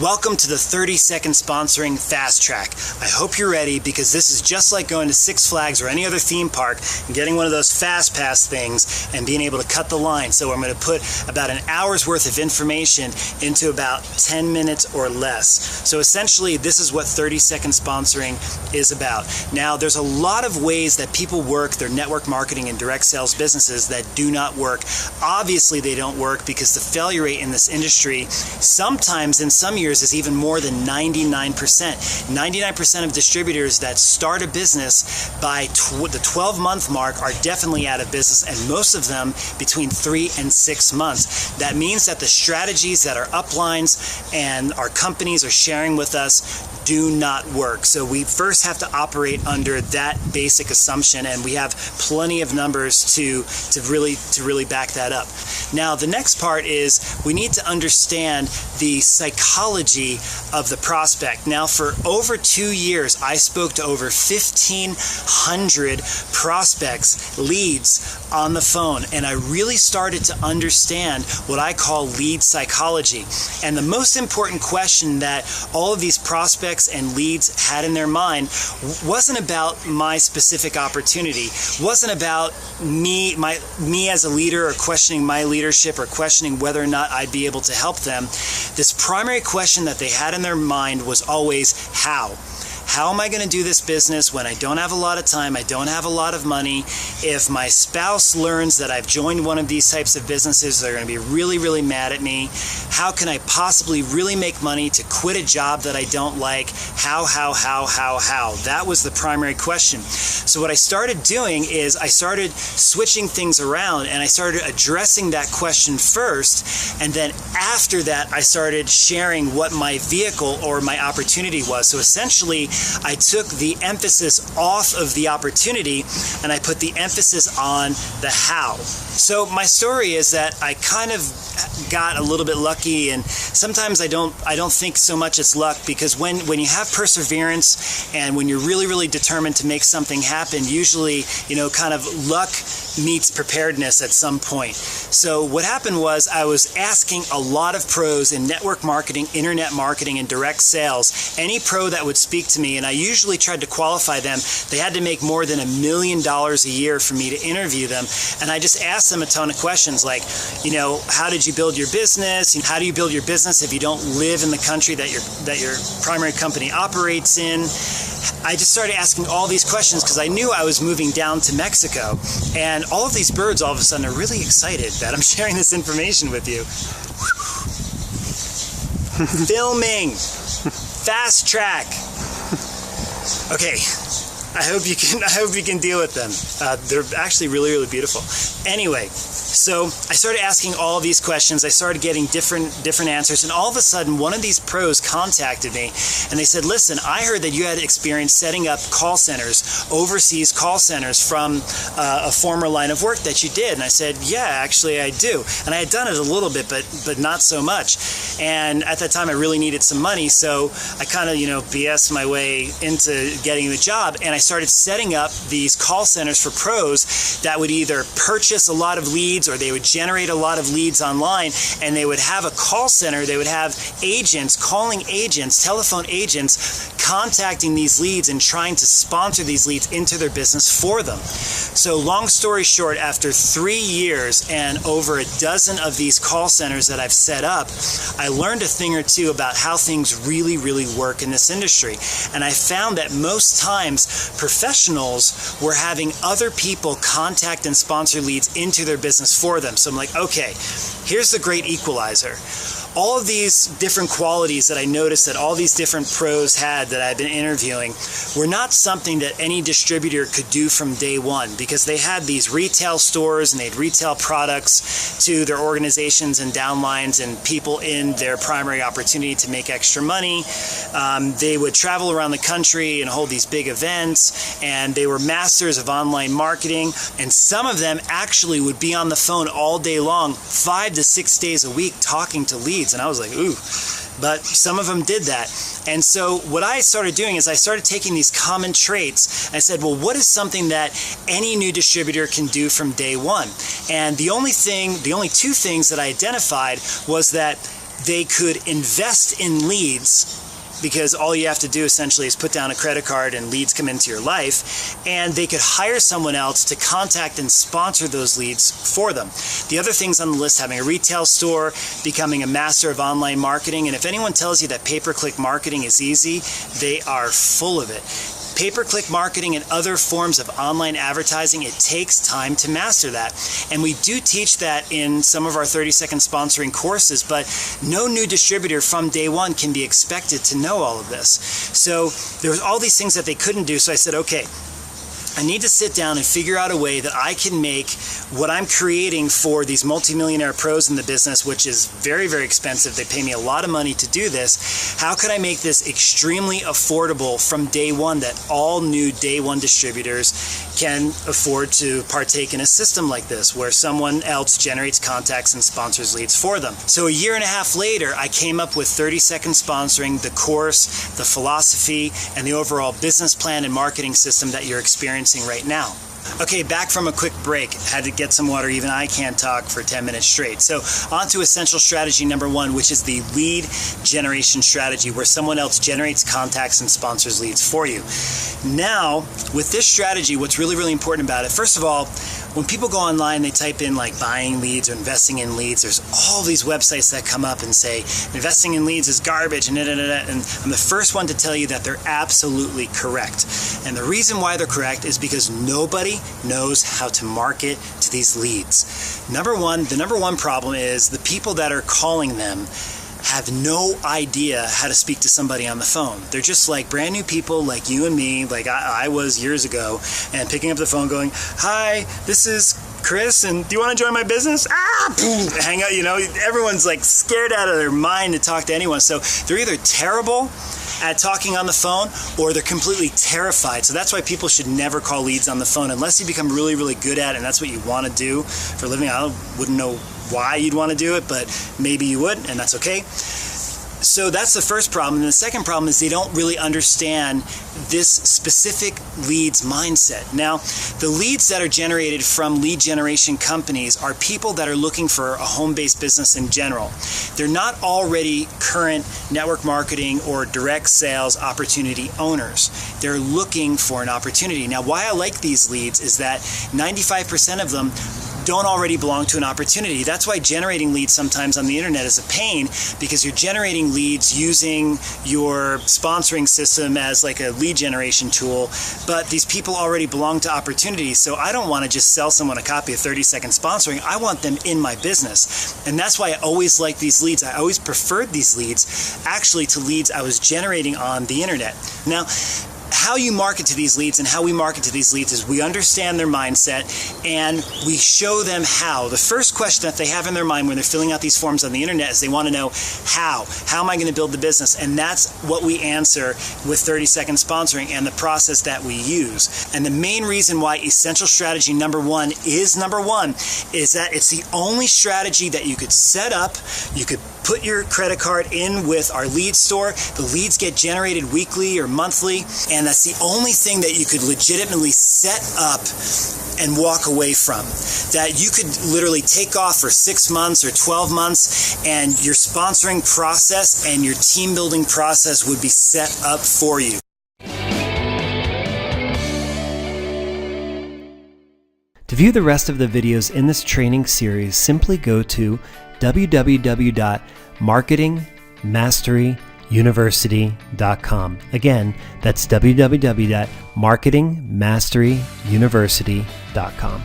Welcome to the 30-second sponsoring fast track. I hope you're ready because this is just like going to Six Flags or any other theme park and getting one of those fast pass things and being able to cut the line. So I'm going to put about an hour's worth of information into about 10 minutes or less. So essentially this is what 30-second sponsoring is about. Now there's a lot of ways that people work their network marketing and direct sales businesses that do not work. Obviously they don't work because the failure rate in this industry sometimes in some years is even more than 99%. 99% of distributors that start a business by the 12-month mark are definitely out of business, and most of them between 3 and 6 months. That means that the strategies that our uplines and our companies are sharing with us do not work. So we first have to operate under that basic assumption, and we have plenty of numbers to really back that up. Now the next part is we need to understand the psychology of the prospect. Now for over 2 years I spoke to over 1,500 prospects, leads on the phone, and I really started to understand what I call lead psychology. And the most important question that all of these prospects and leads had in their mind wasn't about my specific opportunity, wasn't about me as a leader or questioning my leadership or questioning whether or not I'd be able to help them. This primary question that they had in their mind was always how. How am I going to do this business when I don't have a lot of time, I don't have a lot of money? If my spouse learns that I've joined one of these types of businesses, they're going to be really, really mad at me. How can I possibly really make money to quit a job that I don't like? How? That was the primary question. So what I started doing is I started switching things around, and I started addressing that question first, and then after that I started sharing what my vehicle or my opportunity was. So essentially I took the emphasis off of the opportunity and I put the emphasis on the how. So my story is that I kind of got a little bit lucky, and sometimes I don't think so much it's luck, because when you have perseverance and when you're really, really determined to make something happen, usually, kind of luck meets preparedness at some point. So what happened was I was asking a lot of pros in network marketing, internet marketing, and direct sales, any pro that would speak to me, and I usually tried to qualify them. They had to make more than $1 million a year for me to interview them, and I just asked them a ton of questions like, how did you build your business? How do you build your business if you don't live in the country that your primary company operates in? I just started asking all these questions because I knew I was moving down to Mexico, and all of these birds all of a sudden are really excited that I'm sharing this information with you. Filming, fast track. Okay, I hope you can deal with them. They're actually really, really beautiful. Anyway, so I started asking all of these questions. I started getting different answers, and all of a sudden one of these pros contacted me and they said, listen, I heard that you had experience setting up call centers, overseas call centers from a former line of work that you did. And I said, yeah, actually I do. And I had done it a little bit, but not so much. And at that time I really needed some money, so I kind of BS my way into getting the job, and I started setting up these call centers for pros that would either purchase a lot of leads or they would generate a lot of leads online, and they would have a call center. They would have agents, calling agents, telephone agents, contacting these leads and trying to sponsor these leads into their business for them. So long story short, after 3 years and over a dozen of these call centers that I've set up, I learned a thing or two about how things really, really work in this industry. And I found that most times professionals were having other people contact and sponsor leads into their business for them. So I'm like, okay, here's the great equalizer. All of these different qualities that I noticed that all these different pros had that I've been interviewing were not something that any distributor could do from day one, because they had these retail stores and they'd retail products to their organizations and downlines and people in their primary opportunity to make extra money. They would travel around the country and hold these big events, and they were masters of online marketing, and some of them actually would be on the phone all day long, 5 to 6 days a week, talking to leads. And I was like, ooh, but some of them did that. And so what I started doing is I started taking these common traits and I said, well, what is something that any new distributor can do from day one? And the only two things that I identified was that they could invest in leads, because all you have to do essentially is put down a credit card and leads come into your life, and they could hire someone else to contact and sponsor those leads for them. The other things on the list: having a retail store, becoming a master of online marketing. And if anyone tells you that pay-per-click marketing is easy, they are full of it. Pay-per-click marketing and other forms of online advertising, it takes time to master that. And we do teach that in some of our 30-second sponsoring courses, but no new distributor from day one can be expected to know all of this. So there was all these things that they couldn't do. So I said, okay, I need to sit down and figure out a way that I can make what I'm creating for these multimillionaire pros in the business, which is very, very expensive. They pay me a lot of money to do this. How could I make this extremely affordable from day one, that all new day one distributors can afford to partake in a system like this, where someone else generates contacts and sponsors leads for them? So a year and a half later, I came up with 30-second sponsoring, the course, the philosophy, and the overall business plan and marketing system that you're experiencing right now. Okay, back from a quick break. Had to get some water. Even I can't talk for 10 minutes straight. So on to essential strategy number 1, which is the lead generation strategy, where someone else generates contacts and sponsors leads for you. Now, with this strategy, what's really, really important about it, first of all, when people go online, they type in like buying leads or investing in leads, there's all these websites that come up and say investing in leads is garbage and and I'm the first one to tell you that they're absolutely correct. And the reason why they're correct is because nobody knows how to market to these leads. The number one problem is the people that are calling them have no idea how to speak to somebody on the phone. They're just like brand new people like you and me, like I was years ago, and picking up the phone going, "Hi, this is Chris, and do you want to join my business?" Hang out, everyone's like scared out of their mind to talk to anyone. So they're either terrible at talking on the phone, or they're completely terrified. So that's why people should never call leads on the phone unless you become really, really good at it, and that's what you want to do for a living. I wouldn't know why you'd want to do it, but maybe you would, and that's okay. So that's the first problem. And the second problem is they don't really understand this specific leads mindset. Now, the leads that are generated from lead generation companies are people that are looking for a home-based business in general. They're not already current network marketing or direct sales opportunity owners. They're looking for an opportunity. Now, why I like these leads is that 95% of them don't already belong to an opportunity. That's why generating leads sometimes on the internet is a pain, because you're generating leads using your sponsoring system as like a lead generation tool, but these people already belong to opportunities. So I don't want to just sell someone a copy of 30-second sponsoring. I want them in my business. And that's why I always like these leads. I always preferred these leads actually to leads I was generating on the internet. Now, how you market to these leads and how we market to these leads is we understand their mindset and we show them how. The first question that they have in their mind when they're filling out these forms on the internet is they want to know how. How am I going to build the business? And that's what we answer with 30-second sponsoring and the process that we use. And the main reason why essential strategy number one is that it's the only strategy that you could set up. You could put your credit card in with our lead store. The leads get generated weekly or monthly, and that's the only thing that you could legitimately set up and walk away from. That you could literally take off for 6 months or 12 months, and your sponsoring process and your team building process would be set up for you. To view the rest of the videos in this training series, simply go to www.marketingmasteryuniversity.com. Again, that's www.marketingmasteryuniversity.com.